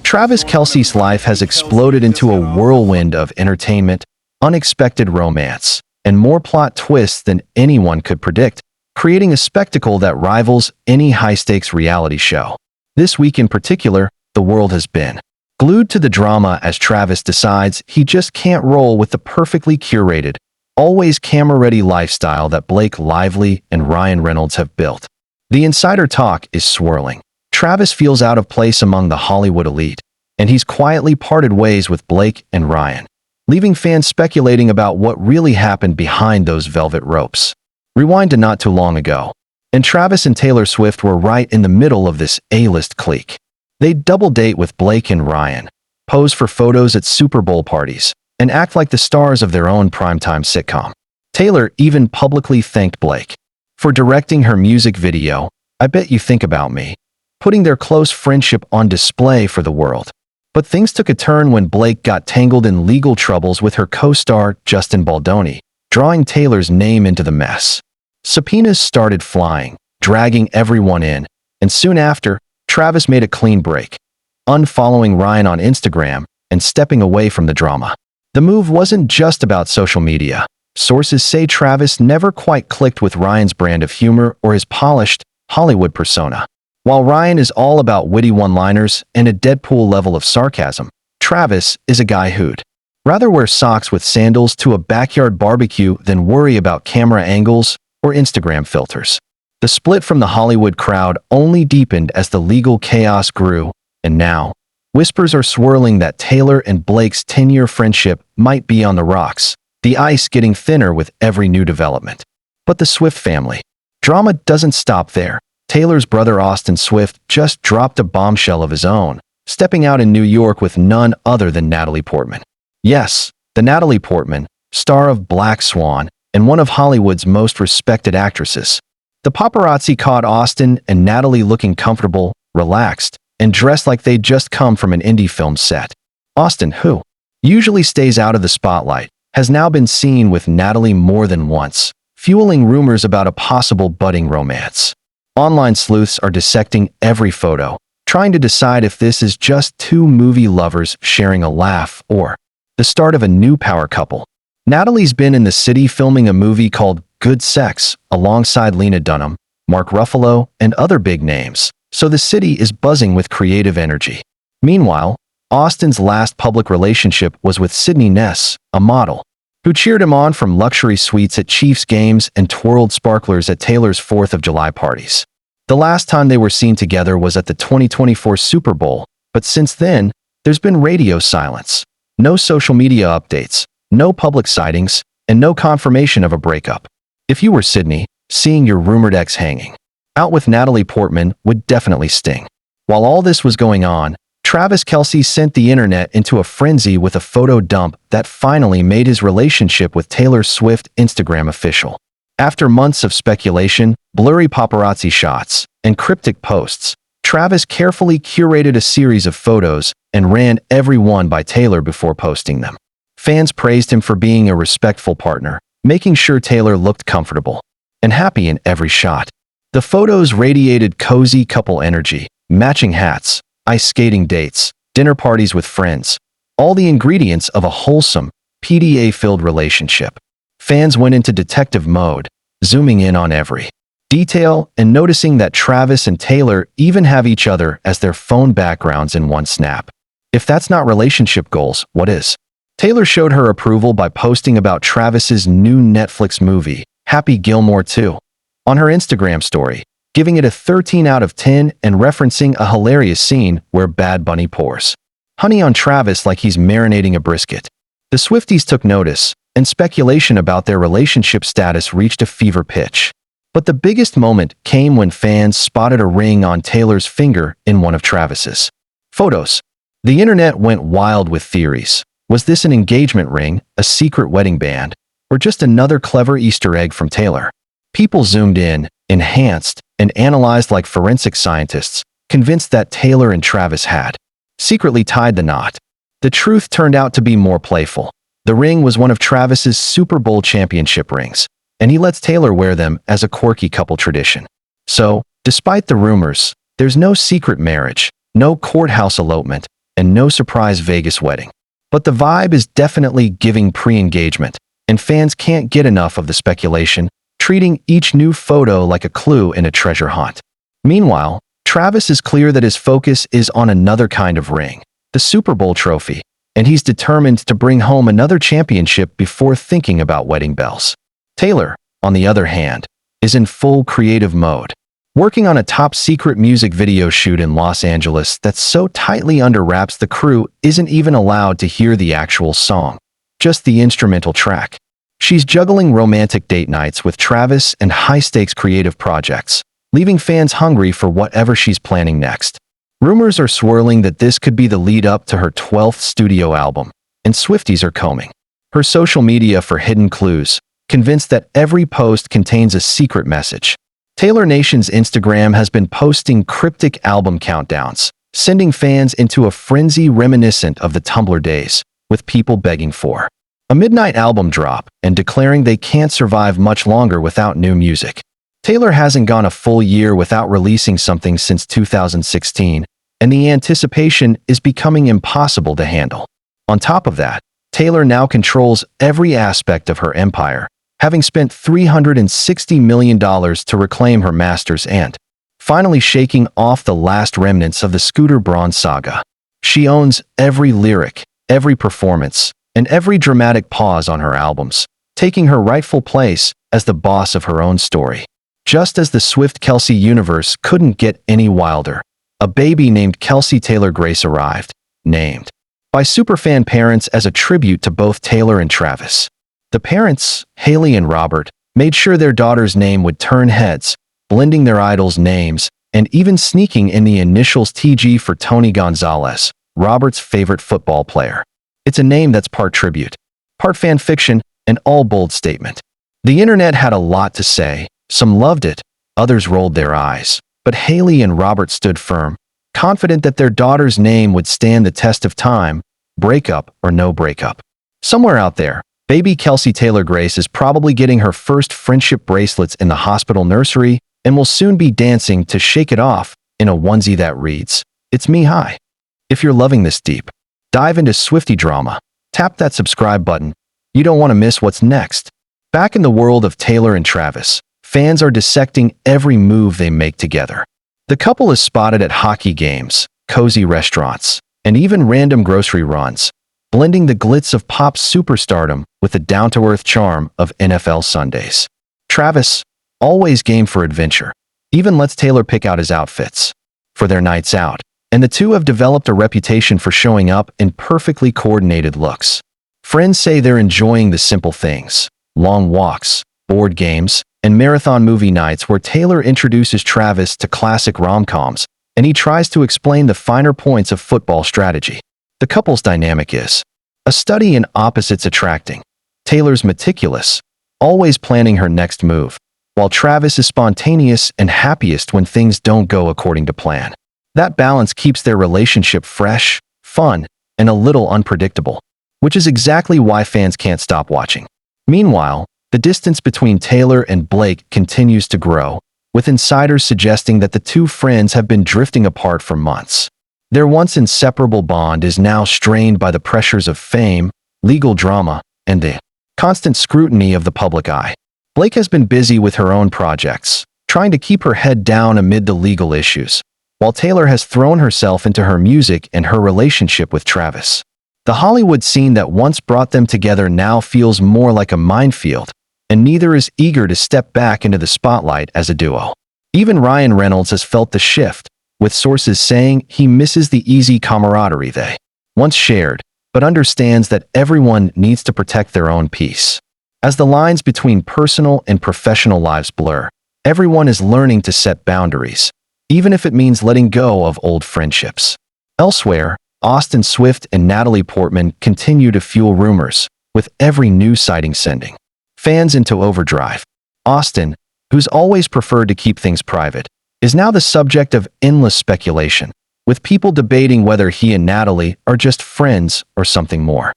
Travis Kelce's life has exploded into a whirlwind of entertainment, unexpected romance, and more plot twists than anyone could predict, creating a spectacle that rivals any high-stakes reality show. This week in particular, the world has been glued to the drama as Travis decides he just can't roll with the perfectly curated, always camera-ready lifestyle that Blake Lively and Ryan Reynolds have built. The insider talk is swirling. Travis feels out of place among the Hollywood elite, and he's quietly parted ways with Blake and Ryan, leaving fans speculating about what really happened behind those velvet ropes. Rewind to not too long ago, and Travis and Taylor Swift were right in the middle of this A-list clique. They'd double date with Blake and Ryan, pose for photos at Super Bowl parties, and act like the stars of their own primetime sitcom. Taylor even publicly thanked Blake for directing her music video, "I Bet You Think About Me," putting their close friendship on display for the world. But things took a turn when Blake got tangled in legal troubles with her co-star Justin Baldoni, drawing Taylor's name into the mess. Subpoenas started flying, dragging everyone in, and soon after, Travis made a clean break, unfollowing Ryan on Instagram and stepping away from the drama. The move wasn't just about social media. Sources say Travis never quite clicked with Ryan's brand of humor or his polished Hollywood persona. While Ryan is all about witty one-liners and a Deadpool level of sarcasm, Travis is a guy who'd rather wear socks with sandals to a backyard barbecue than worry about camera angles or Instagram filters. The split from the Hollywood crowd only deepened as the legal chaos grew, and now, whispers are swirling that Taylor and Blake's 10-year friendship might be on the rocks, the ice getting thinner with every new development. But the Swift family drama doesn't stop there. Taylor's brother Austin Swift just dropped a bombshell of his own, stepping out in New York with none other than Natalie Portman. Yes, the Natalie Portman, star of Black Swan and one of Hollywood's most respected actresses. The paparazzi caught Austin and Natalie looking comfortable, relaxed, and dressed like they'd just come from an indie film set. Austin, who usually stays out of the spotlight, has now been seen with Natalie more than once, fueling rumors about a possible budding romance. Online sleuths are dissecting every photo, trying to decide if this is just two movie lovers sharing a laugh or the start of a new power couple. Natalie's been in the city filming a movie called Good Sex alongside Lena Dunham, Mark Ruffalo, and other big names, so the city is buzzing with creative energy. Meanwhile, Austin's last public relationship was with Sydney Ness, a model, who cheered him on from luxury suites at Chiefs games and twirled sparklers at Taylor's 4th of July parties. The last time they were seen together was at the 2024 Super Bowl, but since then, there's been radio silence. No social media updates, no public sightings, and no confirmation of a breakup. If you were Sydney, seeing your rumored ex hanging out with Natalie Portman would definitely sting. While all this was going on, Travis Kelce sent the internet into a frenzy with a photo dump that finally made his relationship with Taylor Swift Instagram official. After months of speculation, blurry paparazzi shots, and cryptic posts, Travis carefully curated a series of photos and ran every one by Taylor before posting them. Fans praised him for being a respectful partner, making sure Taylor looked comfortable and happy in every shot. The photos radiated cozy couple energy, matching hats, ice skating dates, dinner parties with friends, all the ingredients of a wholesome, PDA-filled relationship. Fans went into detective mode, zooming in on every detail and noticing that Travis and Taylor even have each other as their phone backgrounds in one snap. If that's not relationship goals, what is? Taylor showed her approval by posting about Travis's new Netflix movie, Happy Gilmore 2, on her Instagram story, giving it a 13 out of 10 and referencing a hilarious scene where Bad Bunny pours honey on Travis like he's marinating a brisket. The Swifties took notice, and speculation about their relationship status reached a fever pitch. But the biggest moment came when fans spotted a ring on Taylor's finger in one of Travis's photos. The internet went wild with theories. Was this an engagement ring, a secret wedding band, or just another clever Easter egg from Taylor? People zoomed in, enhanced, and analyzed like forensic scientists, convinced that Taylor and Travis had secretly tied the knot. The truth turned out to be more playful. The ring was one of Travis's Super Bowl championship rings, and he lets Taylor wear them as a quirky couple tradition. So, despite the rumors, there's no secret marriage, no courthouse elopement, and no surprise Vegas wedding. But the vibe is definitely giving pre-engagement, and fans can't get enough of the speculation, treating each new photo like a clue in a treasure hunt. Meanwhile, Travis is clear that his focus is on another kind of ring, the Super Bowl trophy, and he's determined to bring home another championship before thinking about wedding bells. Taylor, on the other hand, is in full creative mode, working on a top-secret music video shoot in Los Angeles that's so tightly under wraps the crew isn't even allowed to hear the actual song, just the instrumental track. She's juggling romantic date nights with Travis and high-stakes creative projects, leaving fans hungry for whatever she's planning next. Rumors are swirling that this could be the lead-up to her 12th studio album, and Swifties are combing her social media for hidden clues, convinced that every post contains a secret message. Taylor Nation's Instagram has been posting cryptic album countdowns, sending fans into a frenzy reminiscent of the Tumblr days, with people begging for a midnight album drop and declaring they can't survive much longer without new music. Taylor hasn't gone a full year without releasing something since 2016, and the anticipation is becoming impossible to handle. On top of that, Taylor now controls every aspect of her empire, having spent $360 million to reclaim her masters and finally shaking off the last remnants of the Scooter Braun saga. She owns every lyric, every performance, and every dramatic pause on her albums, taking her rightful place as the boss of her own story. Just as the Swift-Kelce universe couldn't get any wilder, a baby named Kelce Taylor Grace arrived, named by superfan parents as a tribute to both Taylor and Travis. The parents, Haley and Robert, made sure their daughter's name would turn heads, blending their idols' names and even sneaking in the initials TG for Tony Gonzalez, Robert's favorite football player. It's a name that's part tribute, part fan fiction, and all bold statement. The internet had a lot to say. Some loved it, others rolled their eyes. But Haley and Robert stood firm, confident that their daughter's name would stand the test of time, breakup or no breakup. Somewhere out there, baby Kelce Taylor Grace is probably getting her first friendship bracelets in the hospital nursery and will soon be dancing to Shake It Off in a onesie that reads, "It's me, hi." If you're loving this deep dive into Swiftie drama, tap that subscribe button. You don't want to miss what's next. Back in the world of Taylor and Travis, fans are dissecting every move they make together. The couple is spotted at hockey games, cozy restaurants, and even random grocery runs, blending the glitz of pop superstardom with the down-to-earth charm of NFL Sundays. Travis, always game for adventure, even lets Taylor pick out his outfits for their nights out, and the two have developed a reputation for showing up in perfectly coordinated looks. Friends say they're enjoying the simple things, long walks, board games, and marathon movie nights where Taylor introduces Travis to classic rom-coms, and he tries to explain the finer points of football strategy. The couple's dynamic is a study in opposites attracting. Taylor's meticulous, always planning her next move, while Travis is spontaneous and happiest when things don't go according to plan. That balance keeps their relationship fresh, fun, and a little unpredictable, which is exactly why fans can't stop watching. Meanwhile, the distance between Taylor and Blake continues to grow, with insiders suggesting that the two friends have been drifting apart for months. Their once inseparable bond is now strained by the pressures of fame, legal drama, and the constant scrutiny of the public eye. Blake has been busy with her own projects, trying to keep her head down amid the legal issues, while Taylor has thrown herself into her music and her relationship with Travis. The Hollywood scene that once brought them together now feels more like a minefield, and neither is eager to step back into the spotlight as a duo. Even Ryan Reynolds has felt the shift, with sources saying he misses the easy camaraderie they once shared, but understands that everyone needs to protect their own peace. As the lines between personal and professional lives blur, everyone is learning to set boundaries, even if it means letting go of old friendships. Elsewhere, Austin Swift and Natalie Portman continue to fuel rumors, with every new sighting sending fans into overdrive. Austin, who's always preferred to keep things private, is now the subject of endless speculation, with people debating whether he and Natalie are just friends or something more.